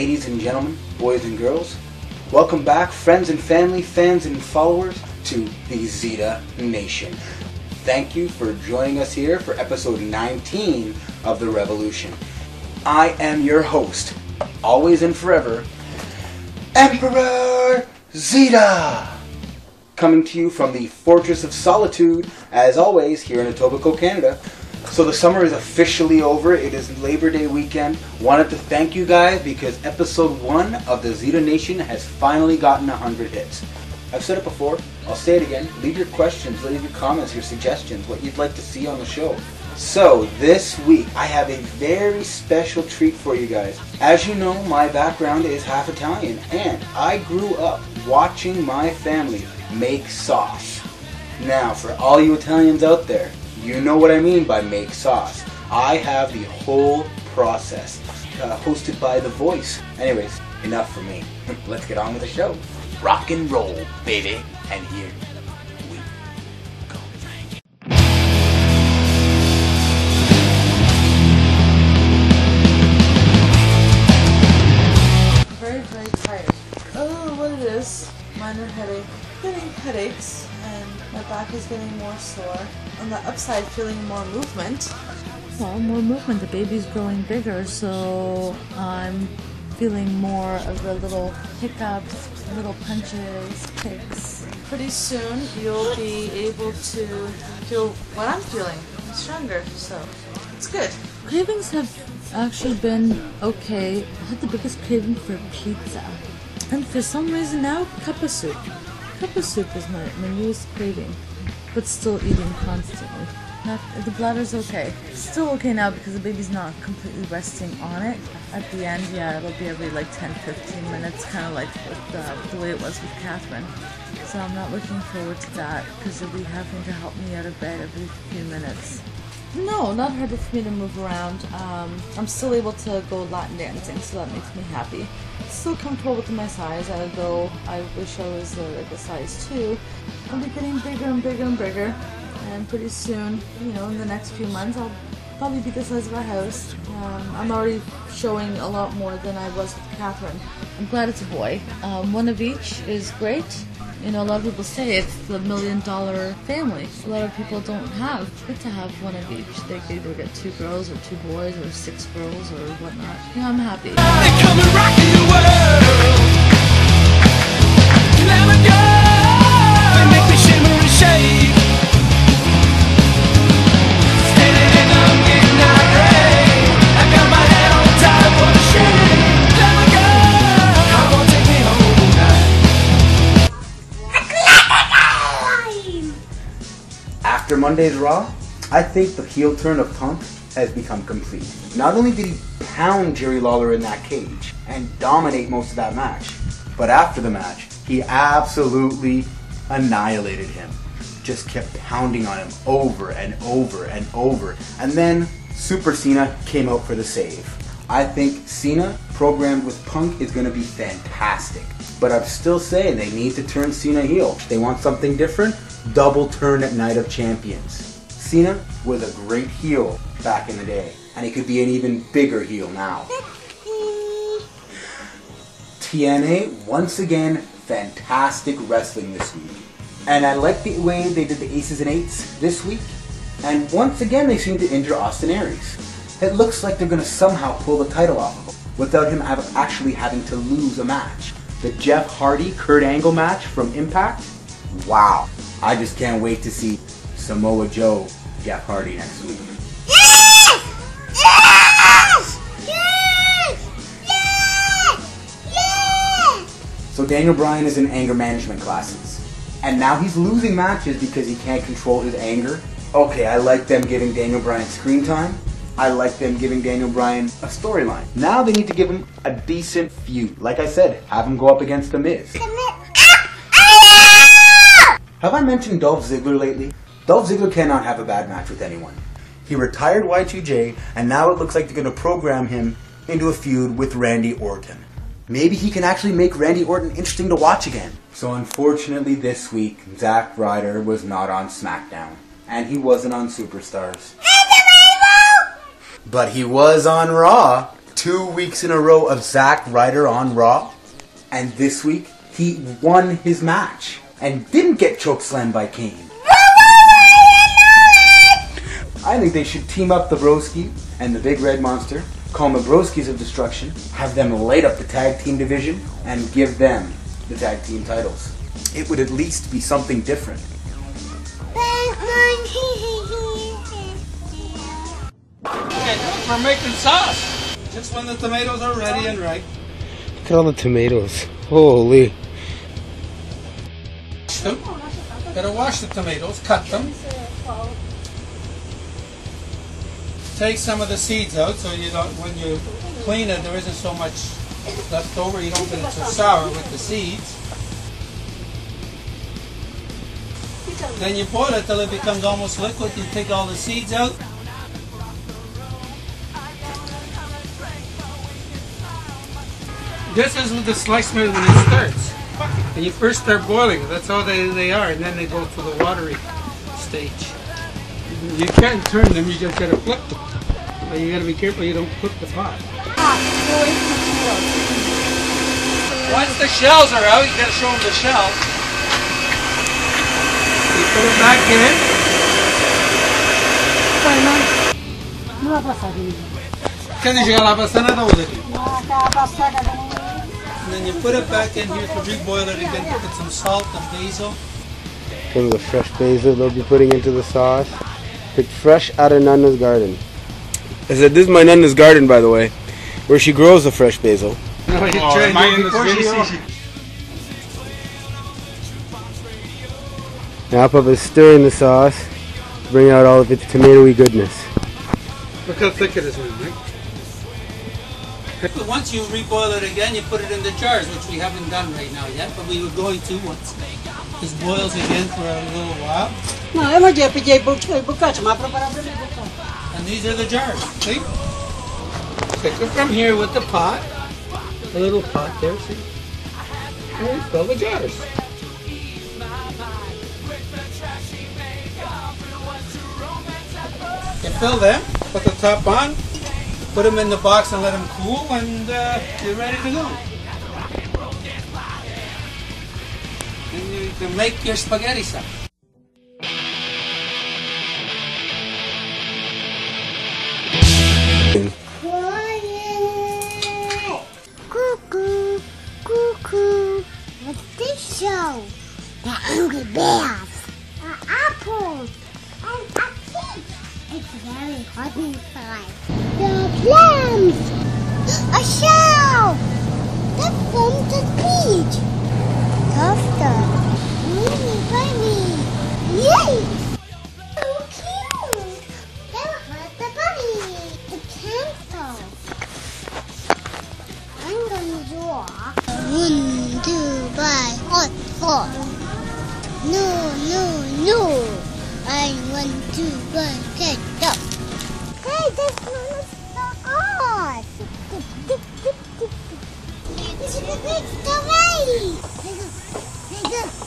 Ladies and gentlemen, boys and girls, welcome back, friends and family, fans and followers, to the Zita Nation. Thank you for joining us here for episode 19 of The Revolution. I am your host, always and forever, Emperor Zita! Coming to you from the Fortress of Solitude, as always, here in Etobicoke, Canada. So the summer is officially over. It is Labor Day weekend. Wanted to thank you guys because episode 1 of the Zita Nation has finally gotten 100 hits. I've said it before, I'll say it again. Leave your questions, leave your comments, your suggestions, what you'd like to see on the show. So this week I have a very special treat for you guys. As you know, my background is half Italian and I grew up watching my family make sauce. Now for all you Italians out there, you know what I mean by make sauce. I have the whole process, hosted by The Voice. Anyways, enough for me. Let's get on with the show. Rock and roll, baby. And here we go. Very, very tired. Oh, what it is? Minor headache. Getting headaches, and my back is getting more sore. On the upside, feeling more movement. Well, more movement. The baby's growing bigger, so I'm feeling more of the little hiccups, little punches, kicks. Pretty soon, you'll be able to feel what I'm feeling. I'm stronger, so it's good. Cravings have actually been okay. I had the biggest craving for pizza. And for some reason now, cup of soup. Cup of soup is my newest craving, but still eating constantly. The bladder's okay. Still okay now because the baby's not completely resting on it. At the end, yeah, it'll be every like 10-15 minutes, kind of like with, the way it was with Catherine. So I'm not looking forward to that because it'll be having to help me out of bed every few minutes. No, not harder for me to move around. I'm still able to go Latin dancing, so that makes me happy. Still comfortable with my size, although I wish I was like a size 2. I'll be getting bigger and bigger and bigger, and pretty soon, you know, in the next few months, I'll probably be the size of a house. I'm already showing a lot more than I was with Catherine. I'm glad it's a boy. One of each is great. You know, a lot of people say it's the $1 million family. A lot of people don't have. It's good to have one of each. They could either get 2 girls or 2 boys or 6 girls or whatnot. You know, I'm happy. They come and rock your world. Let me go. They make me shimmer and shake. Standing in the midnight rain. I got my head on top of the shade. Let me go. Come on, take me home tonight. After Monday's Raw, I think the heel turn of Punk has become complete. Not only did he pound Jerry Lawler in that cage and dominate most of that match, but after the match, he absolutely annihilated him. Just kept pounding on him over and over and over. And then Super Cena came out for the save. I think Cena programmed with Punk is going to be fantastic. But I'm still saying they need to turn Cena heel. They want something different? Double turn at Night of Champions. Cena was a great heel back in the day, and he could be an even bigger heel now. TNA, once again, fantastic wrestling this week. And I like the way they did the Aces and Eights this week. And once again, they seem to injure Austin Aries. It looks like they're going to somehow pull the title off of him without him actually having to lose a match. The Jeff Hardy-Kurt Angle match from Impact? Wow. I just can't wait to see Samoa Joe, Jeff Hardy next week. Yes! Yes! Yes! Yes! Yes! So Daniel Bryan is in anger management classes. And now he's losing matches because he can't control his anger. Okay, I like them giving Daniel Bryan screen time. I like them giving Daniel Bryan a storyline. Now they need to give him a decent feud. Like I said, have him go up against The Miz. Have I mentioned Dolph Ziggler lately? Dolph Ziggler cannot have a bad match with anyone. He retired Y2J, and now it looks like they're going to program him into a feud with Randy Orton. Maybe he can actually make Randy Orton interesting to watch again. So unfortunately this week, Zack Ryder was not on SmackDown. And he wasn't on Superstars. But he was on Raw. 2 weeks in a row of Zack Ryder on Raw, and this week he won his match and didn't get chokeslammed by Kane. I think they should team up the Broski and the Big Red Monster, call them the Broskis of Destruction, have them light up the tag team division, and give them the tag team titles. It would at least be something different. Okay, we're making sauce. Just when the tomatoes are ready and ripe. Look at all the tomatoes. Holy. Wash them. Gotta wash the tomatoes, cut them. Take some of the seeds out so you don't, when you clean it, there isn't so much left over. You don't get it so sour with the seeds. Then you boil it till it becomes almost liquid. You take all the seeds out. This is with the sliced meat when it starts. And you first start boiling it. That's how they are. And then they go to the watery stage. You can't turn them. You just gotta flip them. But you gotta be careful you don't flip the pot. Once the shells are out, you gotta show them the shells. You put it back in. Can you and then you put it back in here to reboil it again. Put some salt and basil. Some of the fresh basil they'll be putting into the sauce. Picked fresh out of Nana's garden. I said, this is my Nana's garden, by the way, where she grows the fresh basil. No, you tried it before she sees it. Now Papa's stirring the sauce to bring out all of its tomatoey goodness. Look how thick it is now, Mike. Once you reboil it again, you put it in the jars, which we haven't done right now yet, but we were going to once this boils again for a little while. And these are the jars, see? Take them from here with the pot, the little pot there, see? And we fill the jars. You fill them, put the top on, put them in the box and let them cool, and you're ready to go. And you can make your spaghetti sauce. Cuckoo, cuckoo. What's this show? The Angry Bears, an apple, and a peach. It's very hot inside. The plums, a shell. That's from the peach. Toaster, bunny. Yay! So cute. That was the bunny. The pencil. I'm gonna draw 1, 2, 3, hot, hot. No, no, no. I want to go get up. Hey, this one is so hot. It's the big strawberry.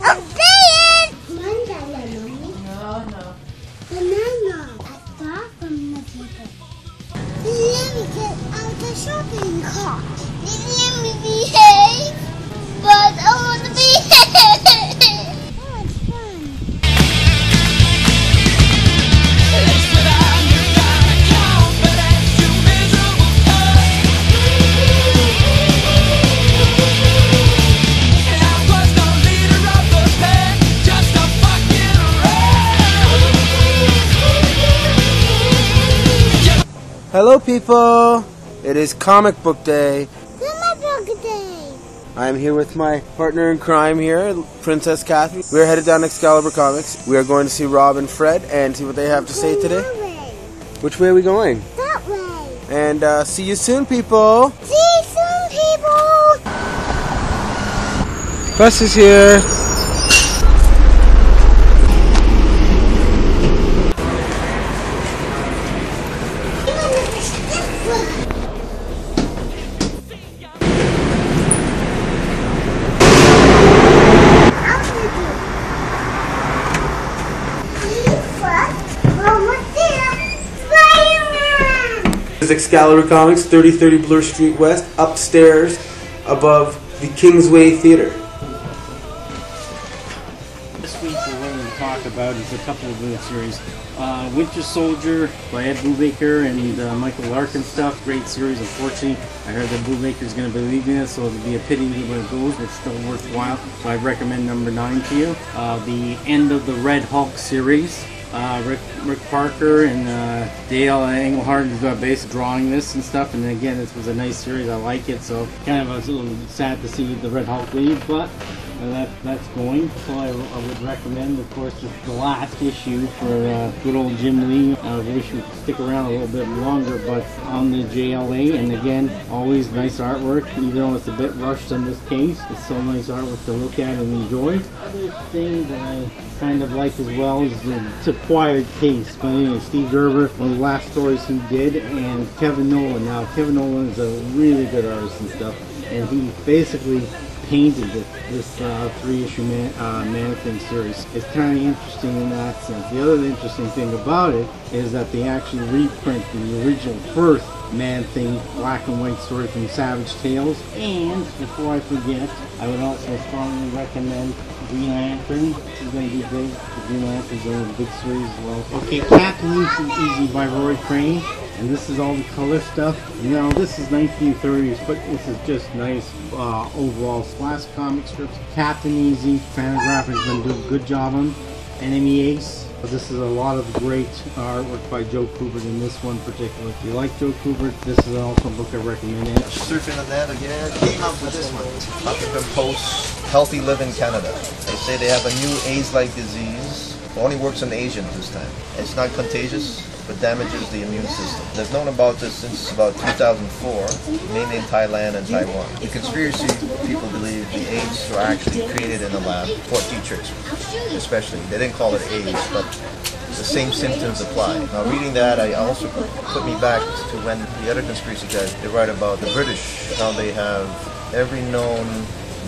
A bear. Mandala, mommy. No. Banana. I saw from the people. Let me get out the shopping cart. Let me behave. But I want to behave. Oh, it's fun. Hello, people! It is comic book day. It's my birthday. I am here with my partner in crime here, Princess Katherine. We are headed down Excalibur Comics. We are going to see Rob and Fred and see what they have to say today. That way. Which way are we going? That way. And see you soon, people! See you soon, people. Bus is here. is Excalibur Comics, 3030 Bloor Street West, upstairs above the Kingsway Theater. This week what we're going to talk about is a couple of good series. Winter Soldier by Ed Brubaker and Michael Larkin stuff. Great series. Unfortunately, I heard that Brubaker's going to be leaving us, so it'll be a pity when it goes, but it's still worthwhile. So I recommend number 9 to you. The end of the Red Hulk series. Rick Parker and Dale Englehart is basically drawing this and stuff, and again, this was a nice series. I like it, so kind of a little sad to see the Red Hulk leave, but that's going. So I would recommend, of course, the last issue for good old Jim Lee. I wish we could stick around a little bit longer, but on the JLA, and again, always nice artwork, even though it's a bit rushed in this case. It's so nice artwork to look at and enjoy. Other thing that I kind of like as well is it's a quiet case. But anyway, Steve Gerber, one of the last stories he did, and Kevin Nolan. Now, Kevin Nolan is a really good artist and stuff, and he basically painted this 3-issue Man-Thing series. It's kind of interesting in that sense. The other interesting thing about it is that they actually reprint the original first Man-Thing black and white story from Savage Tales. And before I forget, I would also strongly recommend Green Lantern. This is going to be big. The Green Lantern's going to be a big series as well. Okay, Captain Easy by Roy Crane. And this is all the color stuff. You know, this is 1930s, but this is just nice overall splash comic strips. Captain Easy, Fantagraphics been doing a good job on. Enemy Ace. This is a lot of great artwork by Joe Kubert in this one particularly. If you like Joe Kubert, this is also a book I recommend. Surfing the net again, came up with this one. Huffington Post, Healthy Living Canada. They say they have a new AIDS-like disease. It only works in Asians this time. It's not contagious, but damages the immune system. They've known about this since about 2004, mainly in Thailand and Taiwan. The conspiracy people believe the AIDS were actually created in the lab, Fort Detrick especially. They didn't call it AIDS, but the same symptoms apply. Now reading that, I also put me back to when the other conspiracy guys, they write about the British, how they have every known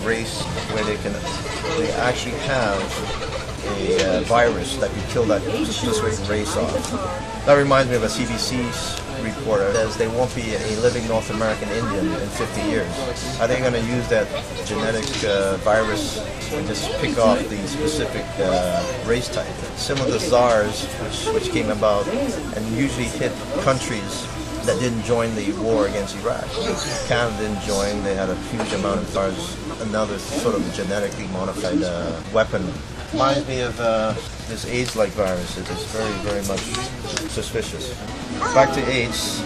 race where they actually have a virus that could kill that specific race off. That reminds me of a CBC's reporter that says there won't be a living North American Indian in 50 years. Are they going to use that genetic virus and just pick off the specific race type? Similar to SARS, which came about and usually hit countries that didn't join the war against Iraq. Canada didn't join, they had a huge amount of SARS, another sort of genetically modified weapon. Reminds me of this AIDS-like virus. It is very, very much suspicious. Back to AIDS,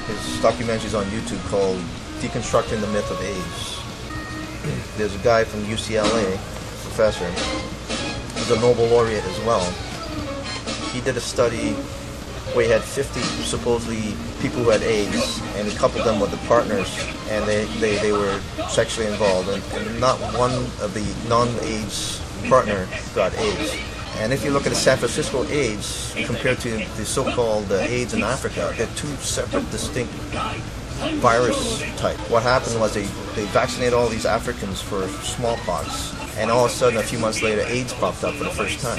his documentary is on YouTube called Deconstructing the Myth of AIDS. There's a guy from UCLA, professor, who's a Nobel laureate as well. He did a study where he had 50 supposedly people who had AIDS, and he coupled them with the partners, and they were sexually involved, and not one of the non-AIDS partner got AIDS. And if you look at the San Francisco AIDS compared to the so-called AIDS in Africa, they're two separate, distinct virus type. What happened was they vaccinated all these Africans for smallpox, and all of a sudden, a few months later, AIDS popped up for the first time.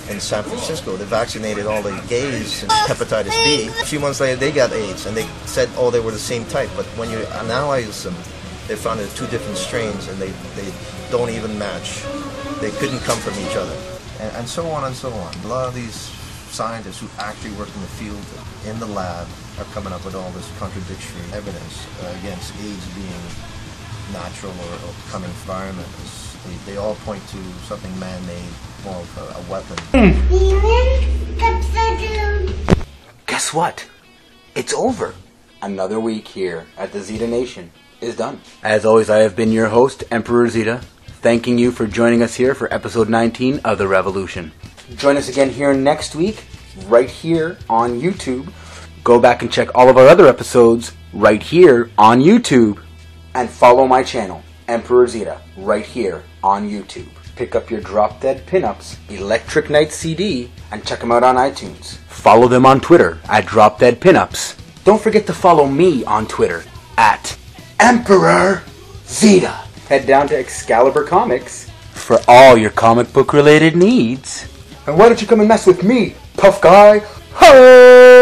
In San Francisco, they vaccinated all the gays in hepatitis B. A few months later, they got AIDS, and they said, oh, they were the same type. But when you analyze them, they found they're two different strains, and they don't even match. They couldn't come from each other, and so on and so on. A lot of these scientists who actually work in the field, in the lab, are coming up with all this contradictory evidence against AIDS being natural or coming from environment. They all point to something man-made, more of a weapon. Guess what? It's over. Another week here at the Zita Nation is done. As always, I have been your host, Emperor Zita, thanking you for joining us here for episode 19 of The Revolution. Join us again here next week, right here on YouTube. Go back and check all of our other episodes right here on YouTube. And follow my channel, Emperor Zita, right here on YouTube. Pick up your Drop Dead Pinups Electric Night CD and check them out on iTunes. Follow them on Twitter at Drop Dead Pinups. Don't forget to follow me on Twitter at Emperor Zita. Head down to Excalibur Comics for all your comic book related needs. And why don't you come and mess with me, tough guy? Hey!